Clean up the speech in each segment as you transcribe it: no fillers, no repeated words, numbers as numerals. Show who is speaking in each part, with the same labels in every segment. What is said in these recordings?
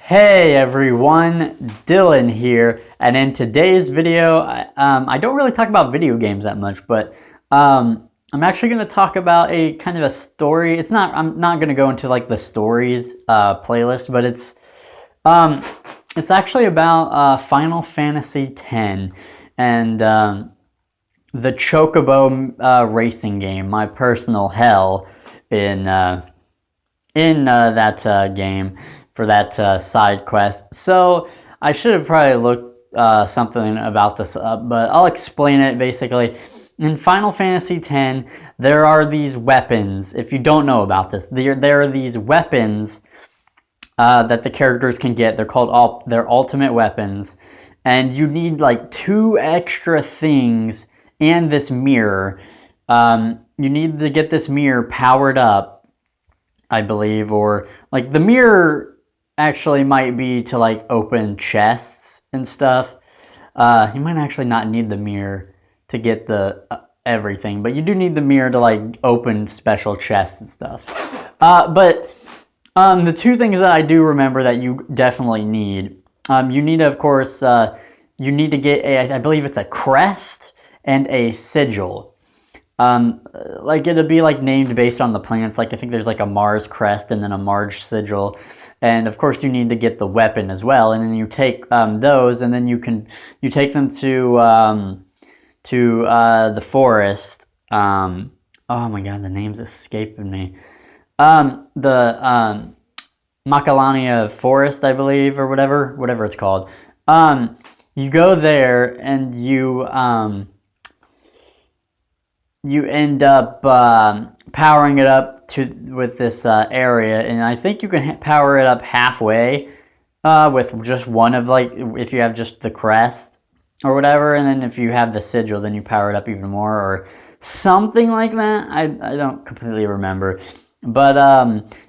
Speaker 1: Hey everyone, Dylan here, and in today's video, I don't really talk about video games that much, but I'm actually going to talk about a kind of a story. I'm not going to go into like the stories playlist, but it's actually about Final Fantasy X and the Chocobo racing game, my personal hell in that game for that side quest. So I should have probably looked something about this up, but I'll explain it basically. In Final Fantasy X, there are these weapons. If you don't know about this, there are these weapons that the characters can get. They're called their ultimate weapons, and you need like 2 extra things and this mirror. You need to get this mirror powered up, I believe, or like the mirror actually might be to like open chests and stuff. You might actually not need the mirror to get the everything, but you do need the mirror to like open special chests and stuff. But the 2 things that I do remember that you definitely need, you need, of course, you need to get I believe it's a crest and a sigil. Like it'll be like named based on the planets. Like I think there's like a Mars crest and then a Mars sigil, and of course you need to get the weapon as well. And then you take those, and then you take them to the forest. Oh my god, the name's escaping me. The Macalania Forest, I believe, or whatever it's called. You go there and you end up powering it up with this area, and I think you can power it up halfway with just one of, like, if you have just the crest or whatever, and then if you have the sigil, then you power it up even more or something like that. I don't completely remember, but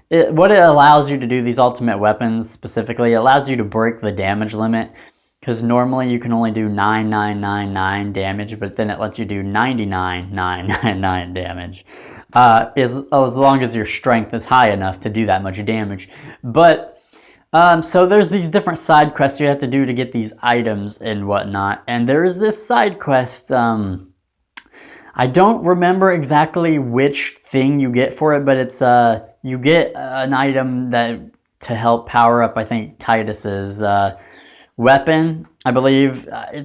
Speaker 1: what it allows you to do, these ultimate weapons specifically, it allows you to break the damage limit. Because normally you can only do 9999 damage, but then it lets you do 99999 damage, as long as your strength is high enough to do that much damage. But so there's these different side quests you have to do to get these items and whatnot. And there is this side quest. I don't remember exactly which thing you get for it, but it's you get an item that to help power up, I think, Titus's weapon. I believe I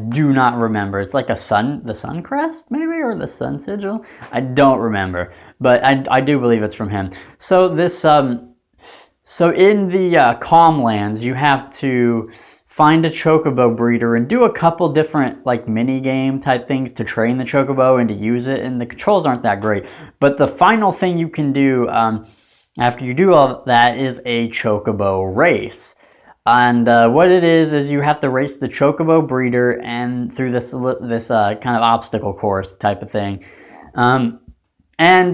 Speaker 1: do not remember. It's like the sun crest maybe, or the sun sigil. I don't remember, but I do believe it's from him. So this so in the Calmlands, you have to find a Chocobo breeder and do a couple different like mini game type things to train the Chocobo and to use it. And the controls aren't that great, but the final thing you can do after you do all that is a Chocobo race. And what it is you have to race the Chocobo breeder and through this kind of obstacle course type of thing. And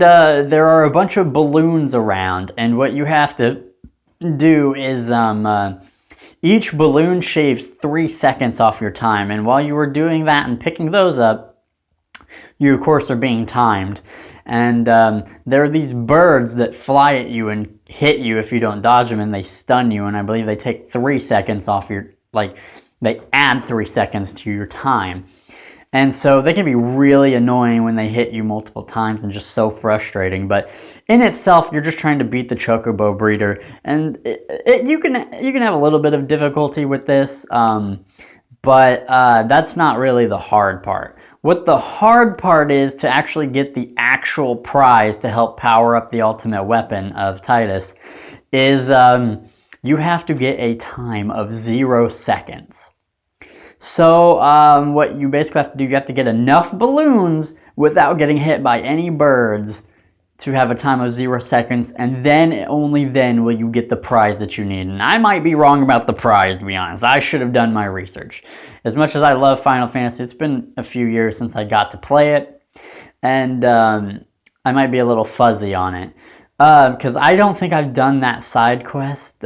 Speaker 1: there are a bunch of balloons around, and what you have to do is each balloon shaves 3 seconds off your time. And while you were doing that and picking those up, you of course are being timed. And there are these birds that fly at you and hit you if you don't dodge them, and they stun you, and I believe they take 3 seconds off your, like, they add 3 seconds to your time. And so they can be really annoying when they hit you multiple times and just so frustrating. But in itself, you're just trying to beat the Chocobo breeder, and you can have a little bit of difficulty with this, but that's not really the hard part. What the hard part is to actually get the actual prize to help power up the ultimate weapon of Titus is you have to get a time of 0 seconds. So what you basically have to do, you have to get enough balloons without getting hit by any birds to have a time of 0 seconds, and then, only then, will you get the prize that you need. And I might be wrong about the prize, to be honest. I should have done my research. As much as I love Final Fantasy, it's been a few years since I got to play it, and I might be a little fuzzy on it. Because I don't think I've done that side quest.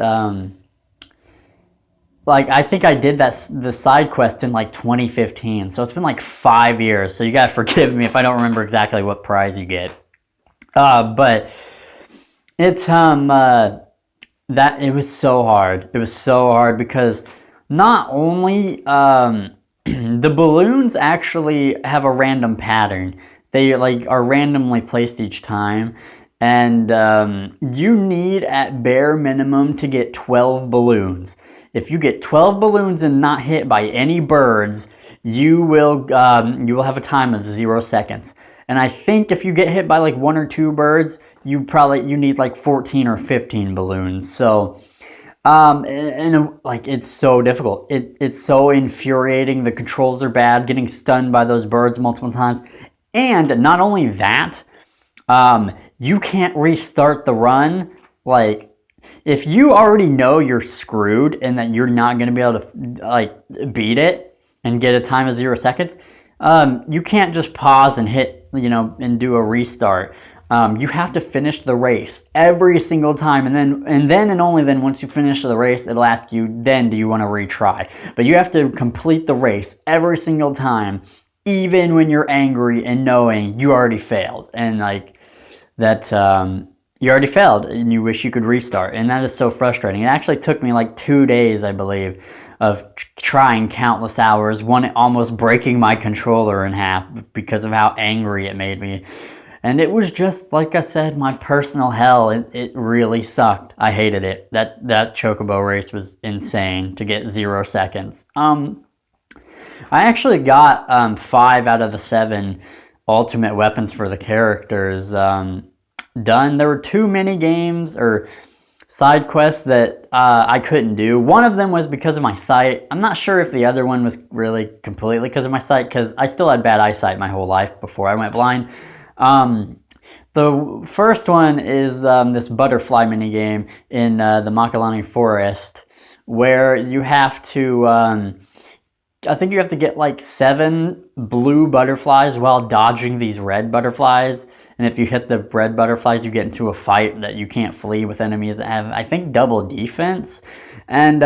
Speaker 1: Like, I think I did the side quest in like 2015, so it's been like 5 years, so you gotta forgive me if I don't remember exactly what prize you get. But it's That it was so hard. It was so hard because not only the balloons actually have a random pattern. They like are randomly placed each time, and you need at bare minimum to get 12 balloons. If you get 12 balloons and not hit by any birds, you will have a time of 0 seconds. And I think if you get hit by like one or two birds, you need like 14 or 15 balloons. So like it's so difficult. It's so infuriating. The controls are bad. Getting stunned by those birds multiple times, and not only that, you can't restart the run. Like if you already know you're screwed and that you're not going to be able to like beat it and get a time of 0 seconds, you can't just pause and hit, and do a restart. You have to finish the race every single time, and only then, once you finish the race, it'll ask you, then do you want to retry? But you have to complete the race every single time, even when you're angry and knowing you already failed, and like that, you already failed, and you wish you could restart, and that is so frustrating. It actually took me like 2 days, I believe, of trying countless hours, one almost breaking my controller in half because of how angry it made me. And it was just, like I said, my personal hell. It really sucked. I hated it. That Chocobo race was insane to get 0 seconds. I actually got 5 out of the 7 ultimate weapons for the characters done. There were 2 mini games or side quests that I couldn't do. One of them was because of my sight. I'm not sure if the other one was really completely because of my sight, because I still had bad eyesight my whole life before I went blind. The first one is this butterfly minigame in the Makalani Forest, where you have to, I think you have to get like 7 blue butterflies while dodging these red butterflies. And if you hit the red butterflies, you get into a fight that you can't flee with enemies that have, I think, double defense. And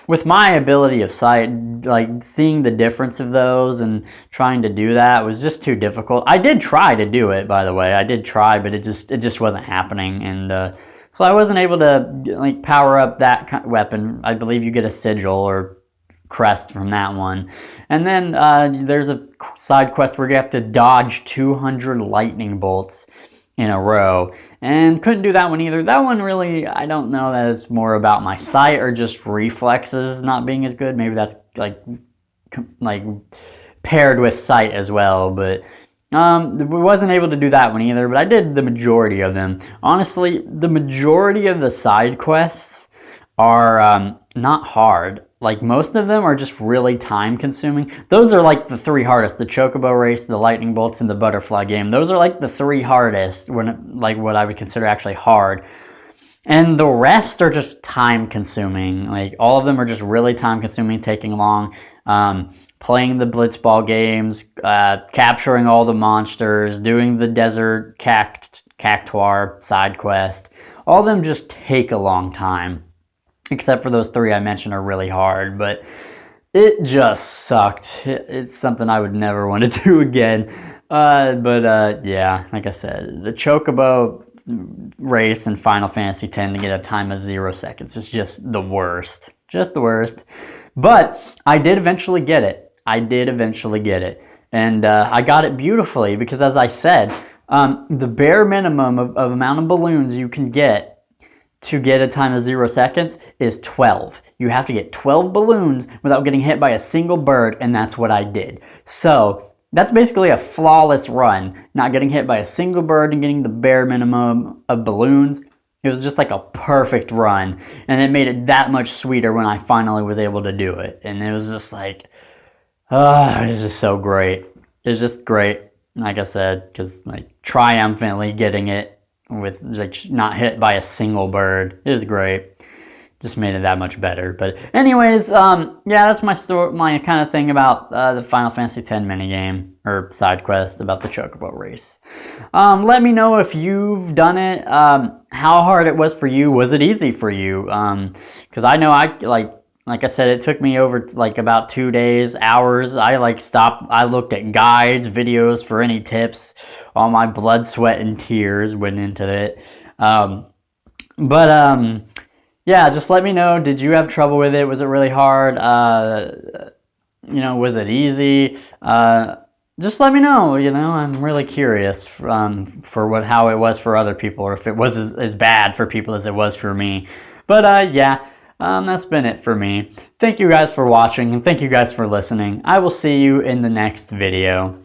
Speaker 1: with my ability of sight, like seeing the difference of those and trying to do that was just too difficult. I did try to do it, by the way. I did try, but it just wasn't happening. And so I wasn't able to like power up that weapon. I believe you get a sigil or crest from that one. And then there's a side quest where you have to dodge 200 lightning bolts in a row, and couldn't do that one either. That one really, I don't know that it's more about my sight or just reflexes not being as good. Maybe that's like paired with sight as well, but we wasn't able to do that one either. But I did the majority of them. Honestly, the majority of the side quests are not hard. Like most of them are just really time consuming. Those are like the 3 hardest: the Chocobo race, the lightning bolts, and the butterfly game. Those are like the 3 hardest, like what I would consider actually hard. And the rest are just time consuming. Like all of them are just really time consuming, taking long. Playing the blitzball games, capturing all the monsters, doing the desert cactuar side quest. All of them just take a long time. Except for those 3 I mentioned are really hard, but it just sucked. It's something I would never want to do again. Yeah, like I said, the Chocobo race in Final Fantasy X to get a time of 0 seconds is just the worst. Just the worst. But I did eventually get it. And I got it beautifully because, as I said, the bare minimum of amount of balloons you can get to get a time of 0 seconds is 12. You have to get 12 balloons without getting hit by a single bird, and that's what I did. So that's basically a flawless run, not getting hit by a single bird and getting the bare minimum of balloons. It was just like a perfect run, and it made it that much sweeter when I finally was able to do it. And it was just like, it was just so great. It was just great, like I said, because like triumphantly getting it with like not hit by a single bird. It was great. Just made it that much better. But anyways, yeah, that's my story, my kind of thing about the Final Fantasy X minigame or side quest about the Chocobo race. Let me know if you've done it. How hard it was for you. Was it easy for you? Because I know like I said, it took me over like about 2 days, hours. I stopped. I looked at guides, videos for any tips. All my blood, sweat, and tears went into it. yeah, just let me know. Did you have trouble with it? Was it really hard? Was it easy? Just let me know. I'm really curious for how it was for other people, or if it was as bad for people as it was for me. But yeah, that's been it for me. Thank you guys for watching, and thank you guys for listening. I will see you in the next video.